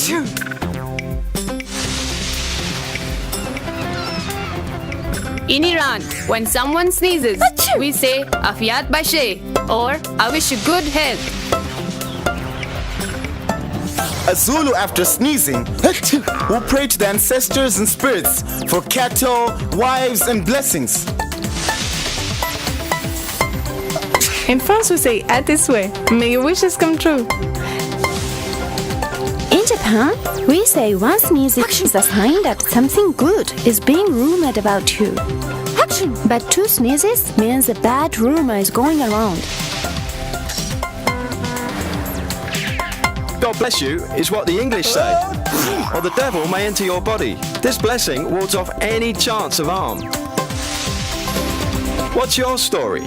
Achoo! In Iran, when someone sneezes, Achoo! we say Afiyat Bashe or I wish you good health. A Zulu, after sneezing, will pray to the ancestors and spirits for cattle, wives, and blessings. In France, we say act this way. May your wishes come true. In Japan, we say one sneeze is a sign that something good is being rumored about you. Action! But two sneezes means a bad rumor is going around. God bless you is what the English say. Or the devil may enter your body. This blessing wards off any chance of harm. What's your story?